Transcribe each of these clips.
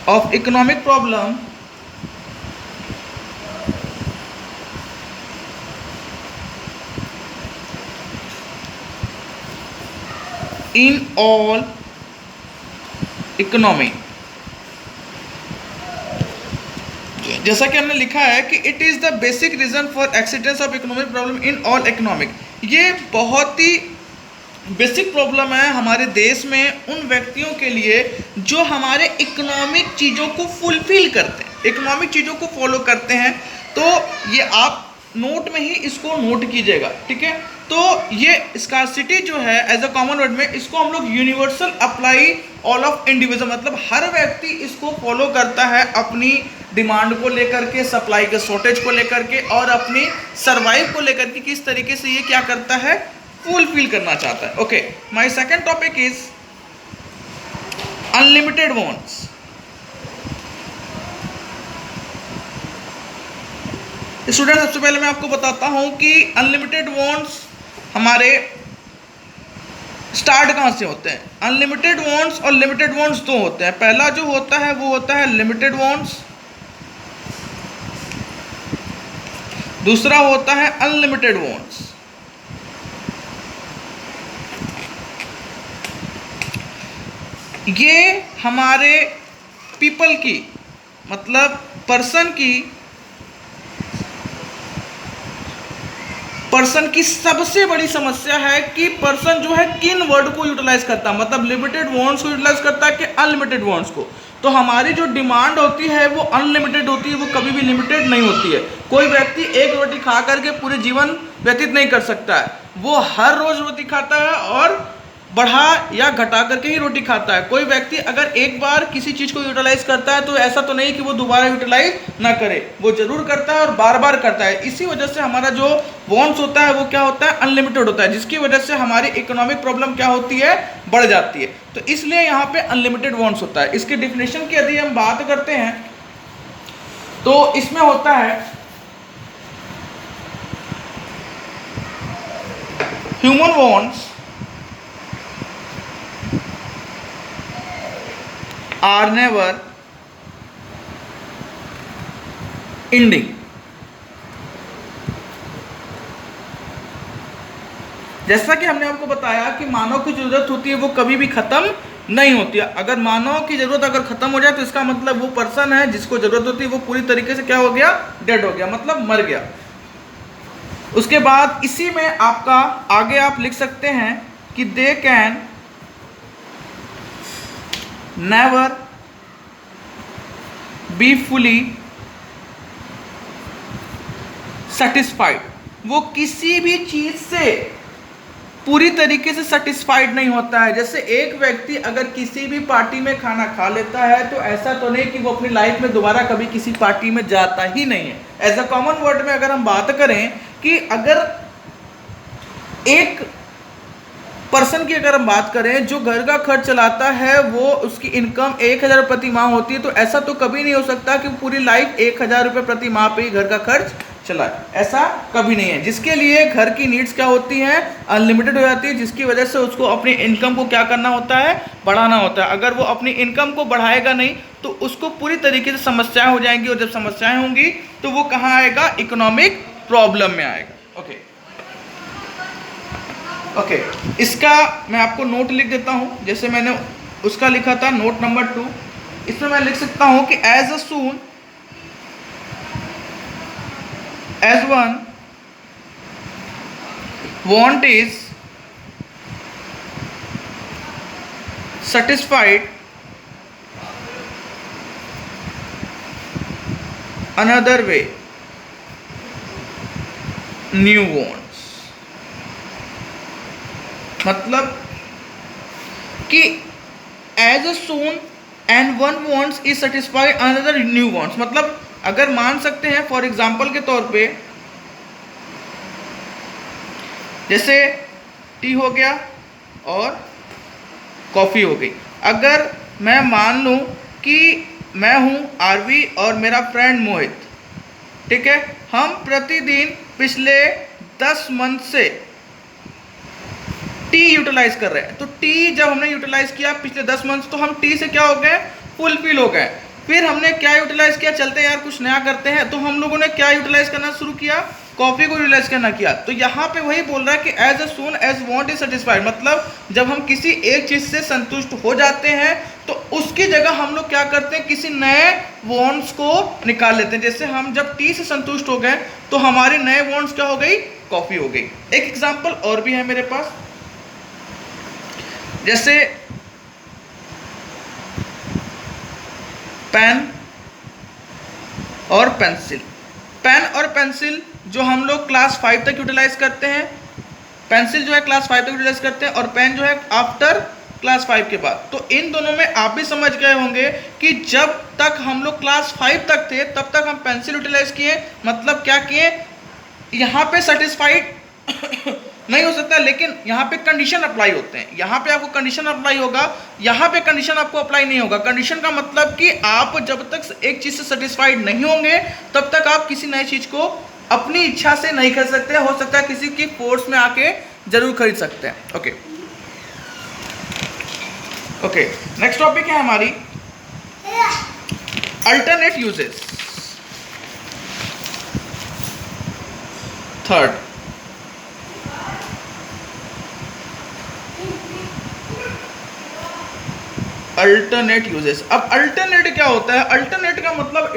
of economic problem in all economy। जैसा कि हमने लिखा है कि it is the basic reason for existence of economic problem in all economic. ये बहुत ही बेसिक प्रॉब्लम है हमारे देश में उन व्यक्तियों के लिए जो हमारे इकोनॉमिक चीज़ों को फुलफिल करते हैं, इकोनॉमिक चीज़ों को फॉलो करते हैं। तो ये आप नोट में ही इसको नोट कीजिएगा, ठीक है। तो ये स्कार्सिटी जो है एज अ कॉमन वर्ड में, इसको हम लोग universal apply all of individual, मतलब हर व्यक्ति इसको फॉलो करता है अपनी डिमांड को लेकर के, सप्लाई के शॉर्टेज को लेकर के, और अपनी सर्वाइव को लेकर के किस तरीके से ये क्या करता है, फुलफिल करना चाहता है। Okay, my second topic is unlimited wants. Student, सबसे पहले मैं आपको बताता हूं कि अनलिमिटेड वांट्स हमारे स्टार्ट कहां से होते हैं। अनलिमिटेड वांट्स और लिमिटेड वांट्स दो होते हैं। पहला जो होता है वो होता है लिमिटेड वांट्स, दूसरा होता है अनलिमिटेड वांट्स। ये हमारे पीपल की, मतलब पर्सन की सबसे बड़ी समस्या है कि पर्सन जो है किन वर्ड को यूटिलाइज करता है, मतलब लिमिटेड वांट्स को यूटिलाइज करता है कि अनलिमिटेड वांट्स को। तो हमारी जो डिमांड होती है वो अनलिमिटेड होती है, वो कभी भी लिमिटेड नहीं होती है। कोई व्यक्ति एक रोटी खा करके पूरे जीवन व्यतीत नहीं कर सकता है, वो हर रोज रोटी खाता है और बढ़ा या घटा करके ही रोटी खाता है। कोई व्यक्ति अगर एक बार किसी चीज़ को यूटिलाइज करता है तो ऐसा तो नहीं कि वो दोबारा यूटिलाइज ना करे, वो जरूर करता है और बार बार करता है। इसी वजह से हमारा जो वांट्स होता है वो क्या होता है, अनलिमिटेड होता है, जिसकी वजह से हमारी इकोनॉमिक प्रॉब्लम क्या होती है, बढ़ जाती है। तो इसलिए यहाँ पे अनलिमिटेड वांट्स होता है। इसके डिफिनेशन की यदि हम बात करते हैं तो इसमें होता है human wants are never ending। जैसा कि हमने आपको बताया कि मानव की जरूरत होती है वो कभी भी खत्म नहीं होती है। अगर मानव की जरूरत अगर खत्म हो जाए तो इसका मतलब वो पर्सन है जिसको जरूरत होती है वो पूरी तरीके से क्या हो गया, डेड हो गया, मतलब मर गया। उसके बाद इसी में आपका आगे आप लिख सकते हैं कि they can never be fully satisfied। वो किसी भी चीज से पूरी तरीके से सेटिस्फाइड नहीं होता है। जैसे एक व्यक्ति अगर किसी भी पार्टी में खाना खा लेता है तो ऐसा तो नहीं कि वो अपनी लाइफ में दोबारा कभी किसी पार्टी में जाता ही नहीं है। एज अ कॉमन वर्ड में अगर हम बात करें कि अगर एक पर्सन की अगर हम बात करें जो घर का खर्च चलाता है वो उसकी इनकम 1000 प्रति माह होती है, तो ऐसा तो कभी नहीं हो सकता कि पूरी लाइफ 1000 रुपये प्रति माह पे ही घर का खर्च चलाए, ऐसा कभी नहीं है। जिसके लिए घर की नीड्स क्या होती हैं, अनलिमिटेड हो जाती है, जिसकी वजह से उसको अपनी इनकम को क्या करना होता है, बढ़ाना होता है। अगर वो अपनी इनकम को बढ़ाएगा नहीं तो उसको पूरी तरीके से समस्याएं हो जाएंगी, और जब समस्याएं होंगी तो वो कहाँ आएगा, इकोनॉमिक प्रॉब्लम में आएगा। ओके, इसका मैं आपको नोट लिख देता हूं, जैसे मैंने उसका लिखा था नोट नंबर 2। इसमें मैं लिख सकता हूं कि as a soon as one want is satisfied another way new wants। मतलब कि as a soon and one wants is satisfy another new wants. मतलब अगर मान सकते हैं फॉर एग्जांपल के तौर पे, जैसे टी हो गया और कॉफ़ी हो गई। अगर मैं मान लूँ कि मैं हूँ आरवी और मेरा फ्रेंड मोहित, ठीक है, हम प्रतिदिन पिछले 10 मंथ से टी यूटिलाइज कर रहे हैं। तो टी जब हमने यूटिलाइज किया पिछले 10 मंथ, तो हम टी से क्या हो गए, फुलफिल हो गए। फिर हमने क्या यूटिलाइज किया, चलते हैं यार कुछ नया करते हैं, तो हम लोगों ने क्या यूटिलाइज करना शुरू किया, कॉफी को यूटिलाइज करना किया। तो यहाँ पे वही बोल रहा है कि as a soon as want is satisfied, मतलब जब हम किसी एक चीज से संतुष्ट हो जाते हैं तो उसकी जगह हम लोग क्या करते हैं, किसी नए वांट्स को निकाल लेते हैं। जैसे हम जब टी से संतुष्ट हो गए तो हमारे नए वांट्स क्या हो गई, कॉफी हो गई। एक एग्जांपल और भी है मेरे पास, जैसे पेन और पेंसिल। पेन और पेंसिल जो हम लोग क्लास 5 तक यूटिलाइज करते हैं, पेंसिल जो है क्लास 5 तक यूटिलाइज करते हैं और पेन जो है आफ्टर क्लास 5 के बाद। तो इन दोनों में आप भी समझ गए होंगे कि जब तक हम लोग क्लास 5 तक थे तब तक हम पेंसिल यूटिलाइज किए, मतलब क्या किए, यहाँ पे सेटिस्फाइड नहीं हो सकता, लेकिन यहाँ पे कंडीशन अप्लाई होते हैं। यहाँ पे आपको कंडीशन अप्लाई होगा, यहाँ पे कंडीशन आपको अप्लाई नहीं होगा। कंडीशन का मतलब कि आप जब तक एक चीज से सेटिस्फाइड नहीं होंगे तब तक आप किसी नई चीज को अपनी इच्छा से नहीं खरीद सकते। हो सकता है किसी की फोर्स में आके जरूर खरीद सकते हैं। ओके ओके, नेक्स्ट टॉपिक है हमारी alternate uses. Third, alternate uses. अब अल्टरनेट क्या होता है, अल्टरनेट का मतलब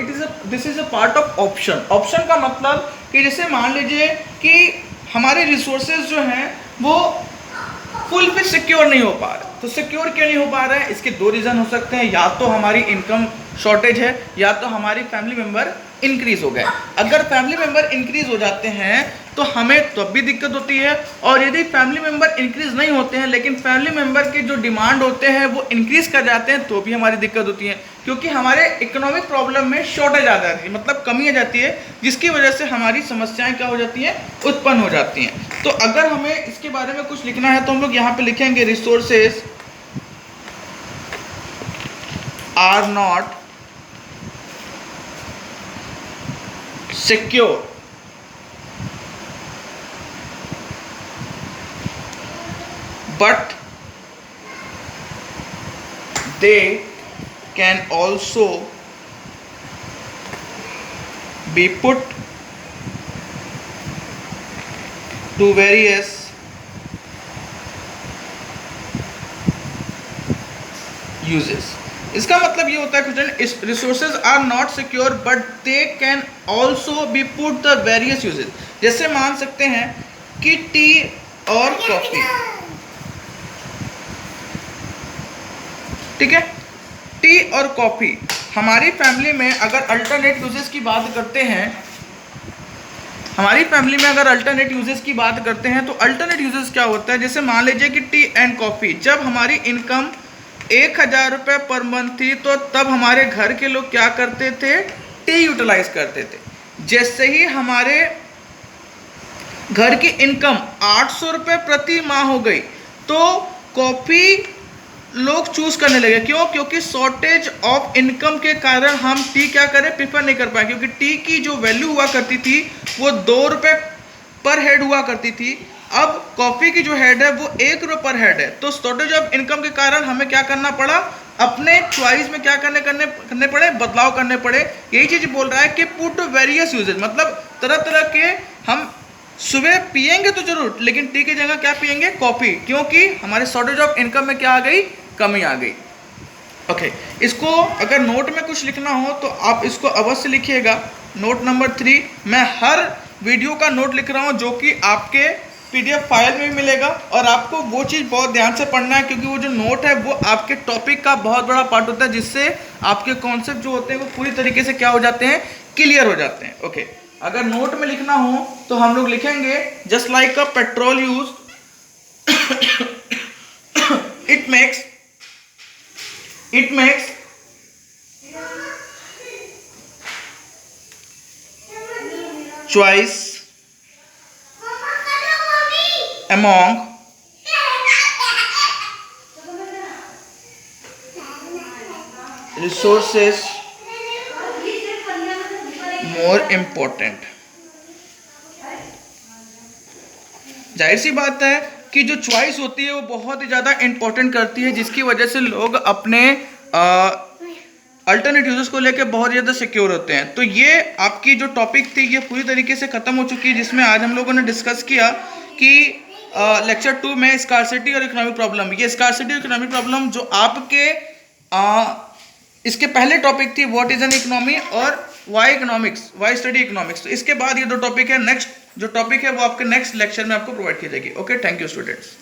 this is a part of option. Option का मतलब कि जैसे मान लीजिए कि हमारे रिसोर्सेज जो हैं वो फुल पे सिक्योर नहीं हो पा रहे। तो सिक्योर क्यों नहीं हो पा रहे हैं, इसके दो रीजन हो सकते हैं, या तो हमारी इनकम शॉर्टेज है या तो हमारी फैमिली मेंबर इंक्रीज हो गए। अगर फैमिली मेंबर इंक्रीज हो जाते हैं तो हमें तब भी दिक्कत होती है, और यदि फैमिली मेंबर इंक्रीज नहीं होते हैं लेकिन फैमिली मेंबर के जो डिमांड होते हैं वो इंक्रीज कर जाते हैं तो भी हमारी दिक्कत होती है, क्योंकि हमारे इकोनॉमिक प्रॉब्लम में शॉर्टेज आ जाती है, मतलब कमी आ जाती है, जिसकी वजह से हमारी समस्याएं क्या हो जाती हैं, उत्पन्न हो जाती हैं। तो अगर हमें इसके बारे में कुछ लिखना है तो हम लोग यहाँ पे लिखेंगे resources are not secure but they can also be put to various uses। इसका मतलब ये होता है student, resources are not secure but they can also be put the various uses. जैसे मान सकते हैं कि टी और कॉफी, ठीक है, टी और कॉफी हमारी फैमिली में अगर अल्टरनेट यूजेस की बात करते हैं, हमारी फैमिली में अगर अल्टरनेट यूजेस की बात करते हैं तो अल्टरनेट यूजेस क्या होता है, जैसे मान लीजिए कि टी एंड कॉफी, जब हमारी इनकम 1000 रुपये पर मंथ थी तो तब हमारे घर के लोग क्या करते थे, टी यूटिलाइज करते थे। जैसे ही हमारे घर की इनकम 800 रुपये प्रति माह हो गई तो कॉफी लोग चूज करने लगे। क्यों, क्योंकि शॉर्टेज ऑफ इनकम के कारण हम टी क्या करें, प्रीफर नहीं कर पाए, क्योंकि टी की जो वैल्यू हुआ करती थी वो 2 रुपये पर हेड हुआ करती थी, अब कॉफी की जो हेड है वो 1 रुपये पर हेड है। तो शॉर्टेज ऑफ इनकम के कारण हमें क्या करना पड़ा, अपने चॉइस में क्या करने पड़े, बदलाव करने पड़े। यही चीज बोल रहा है कि पुट वेरियस यूजेज, मतलब तरह तरह के हम सुबह पिएंगे तो जरूर, लेकिन टी की जगह क्या पिएंगे, कॉफी, क्योंकि हमारे शॉर्टेज ऑफ इनकम में क्या आ गई, कमी आ गई। ओके, इसको अगर नोट में कुछ लिखना हो तो आप इसको अवश्य लिखिएगा। नोट नंबर 3, मैं हर वीडियो का नोट लिख रहा हूँ जो कि आपके PDF फाइल में भी मिलेगा, और आपको वो चीज़ बहुत ध्यान से पढ़ना है, क्योंकि वो जो नोट है वो आपके टॉपिक का बहुत बड़ा पार्ट होता है, जिससे आपके कॉन्सेप्ट जो होते हैं वो पूरी तरीके से क्या हो जाते हैं, क्लियर हो जाते हैं। ओके, अगर नोट में लिखना हो तो हम लोग लिखेंगे just like a petrol use it makes choice among resources more important। जाहिर सी बात है कि जो चॉइस होती है वो बहुत ही ज़्यादा इंपॉर्टेंट करती है, जिसकी वजह से लोग अपने अल्टरनेट यूजर्स को लेकर बहुत ज़्यादा सिक्योर होते हैं। तो ये आपकी जो टॉपिक थी ये पूरी तरीके से ख़त्म हो चुकी है, जिसमें आज हम लोगों ने डिस्कस किया कि लेक्चर 2 में स्कार्सिटी और इकोनॉमिक प्रॉब्लम, ये स्कार्सिटी और इकोनॉमिक प्रॉब्लम जो आपके इसके पहले टॉपिक थी व्हाट इज एन इकोनॉमी और why economics, why study economics. तो इसके बाद ये दो टॉपिक है, नेक्स्ट जो टॉपिक है वो आपके नेक्स्ट लेक्चर में आपको प्रोवाइड की जाएगी। Okay, thank you students.